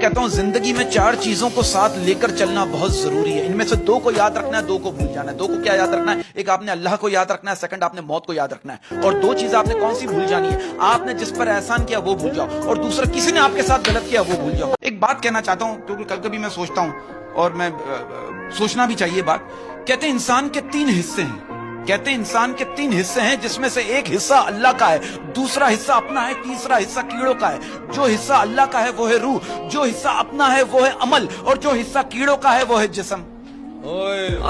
कहता हूँ जिंदगी में 4 चीजों को साथ लेकर चलना बहुत जरूरी है। इनमें से 2 को याद रखना है, 2 को भूल जाना है। 2 को क्या याद रखना है? एक आपने अल्लाह को याद रखना है, सेकंड आपने मौत को याद रखना है। और 2 चीजें आपने कौन सी भूल जानी है? आपने जिस पर एहसान किया वो भूल जाओ, और दूसरा किसी ने आपके साथ गलत किया वो भूल जाओ। एक बात कहना चाहता हूँ, क्योंकि कभी कभी मैं सोचता हूँ, और मैं सोचना भी चाहिए बात। कहते हैं इंसान के 3 हिस्से हैं। कहते हैं इंसान के 3 हिस्से हैं, जिसमें से एक हिस्सा अल्लाह का है, दूसरा हिस्सा अपना है, तीसरा हिस्सा कीड़ों का है। जो हिस्सा अल्लाह का है वो है रूह, जो हिस्सा अपना है वो है अमल, और जो हिस्सा कीड़ों का है वो है जिस्म।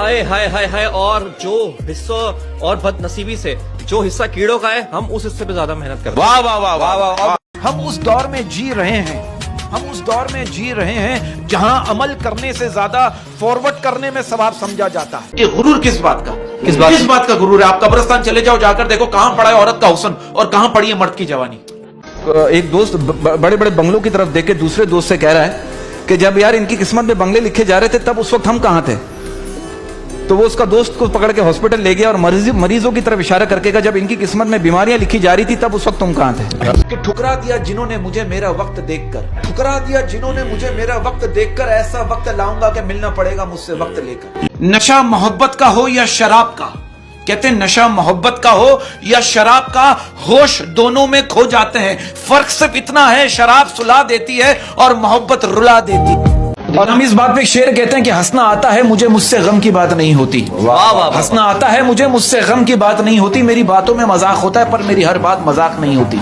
आए हाय हाय हाय। और जो हिस्सा, और बदनसीबी से जो हिस्सा कीड़ों का है, हम उस हिस्से पे ज्यादा मेहनत करते हैं। वाह वाह वाह वाह वाह। हम उस दौर में जी रहे हैं, हम उस दौर में जी रहे हैं जहां अमल करने से ज्यादा फॉरवर्ड करने में सवाब समझा जाता है। ये गुरूर किस बात का? किस बात का गुरूर है? आप कब्रिस्तान चले जाओ, जाकर देखो कहां पड़ा है औरत का हुस्न और कहां पड़ी है मर्द की जवानी। एक दोस्त बड़े बड़े बंगलों की तरफ देख के दूसरे दोस्त से कह रहा है कि जब यार इनकी किस्मत में बंगले लिखे जा रहे थे तब उस वक्त हम कहां थे? तो वो उसका दोस्त को पकड़ के हॉस्पिटल ले गया और मरीजों की तरफ इशारा करके कहा जब इनकी किस्मत में बीमारियां लिखी जा रही थी तब उस वक्त तुम कहां थे? कि ठुकरा दिया जिन्होंने मुझे मेरा वक्त देखकर, ठुकरा दिया जिन्होंने मुझे मेरा वक्त देखकर, ऐसा वक्त लाऊंगा कि मिलना पड़ेगा मुझसे वक्त लेकर। नशा मोहब्बत का हो या शराब का, कहते हैं नशा मोहब्बत का हो या शराब का, होश दोनों में खो जाते हैं। फर्क सिर्फ इतना है, शराब सुला देती है और मोहब्बत रुला देती है। और हम इस बात पे शेर कहते हैं कि हंसना आता है मुझे, मुझसे गम की बात नहीं होती। वाह वाह। हंसना आता है मुझे, मुझसे गम की बात नहीं होती। मेरी बातों में मजाक होता है पर मेरी हर बात मजाक नहीं होती।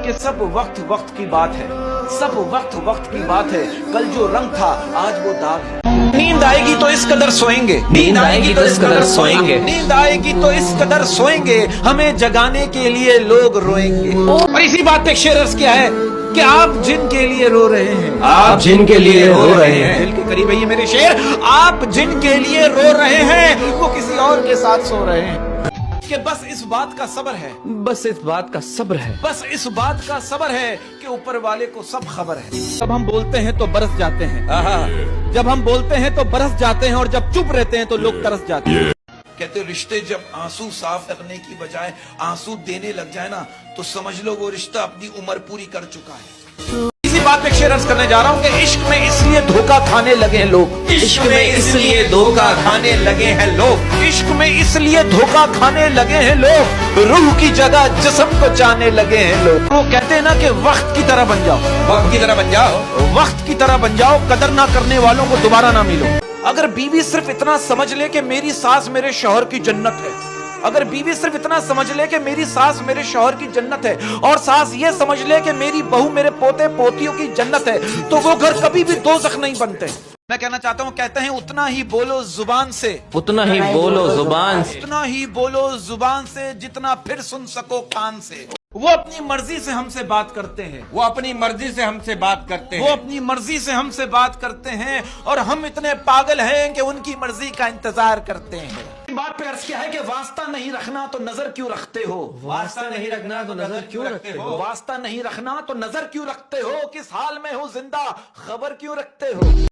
कि सब वक्त वक्त की बात है, सब वक्त वक्त की बात है। कल जो रंग था आज वो दाग है। नींद आएगी तो इस कदर सोएंगे, नींद आएगी तो इस कदर सोएंगे, नींद आएगी तो इस कदर सोएंगे, हमें जगाने के लिए लोग रोएंगे। और इसी बात पे शेर अर्ज किया है कि आप जिनके लिए रो रहे हैं, आप जिनके लिए रो रहे हैं, दिल के करीब है ये मेरे शेर, आप जिनके लिए रो रहे हैं वो किसी और के साथ सो रहे हैं। कि बस इस बात का सब्र है, बस इस बात का सब्र है, बस इस बात का सब्र है कि ऊपर वाले को सब खबर है। जब हम बोलते हैं तो बरस जाते हैं, जब हम बोलते हैं तो बरस जाते हैं, और जब चुप रहते हैं तो लोग तरस जाते हैं। कहते रिश्ते जब आंसू साफ करने की बजाय आंसू देने लग जाए ना, तो समझ लो वो रिश्ता अपनी उम्र पूरी कर चुका है। इसी बात पे शेर अर्ज करने जा रहा हूँ कि इश्क में इसलिए धोखा खाने लगे हैं लोग, इश्क में इसलिए धोखा खाने लगे हैं लोग, इश्क में इसलिए धोखा खाने लगे हैं लोग, रूह की जगह जिस्म को चाहने लगे हैं लोग। वो कहते हैं ना कि वक्त की तरह बन जाओ, वक्त की तरह बन जाओ, वक्त की तरह बन जाओ, कदर ना करने वालों को दोबारा ना मिलो। अगर बीवी सिर्फ इतना समझ ले कि मेरी सास मेरे शौहर की जन्नत है, अगर बीवी सिर्फ इतना समझ ले कि मेरी सास मेरे शौहर की जन्नत है, और सास ये समझ ले कि मेरी बहू मेरे पोते पोतियों की जन्नत है, तो वो घर कभी भी दोज़ख नहीं बनते। मैं कहना चाहता हूँ, कहते हैं उतना ही बोलो जुबान से, उतना ही बोलो जुबान से, उतना ही बोलो जुबान से जितना फिर सुन सको कान से। वो अपनी मर्जी से हमसे बात करते हैं, वो अपनी मर्जी से हमसे बात करते वो हैं, अपनी मर्जी से हमसे बात करते हैं, और हम इतने पागल हैं कि उनकी मर्जी का इंतजार करते हैं। बात पे अर्ज किया है कि वास्ता नहीं रखना तो नजर क्यों रखते हो, वास्ता नहीं रखना तो नजर क्यों रखते हो, वास्ता नहीं रखना तो नजर क्यों रखते हो, किस हाल में हो जिंदा खबर क्यों रखते हो।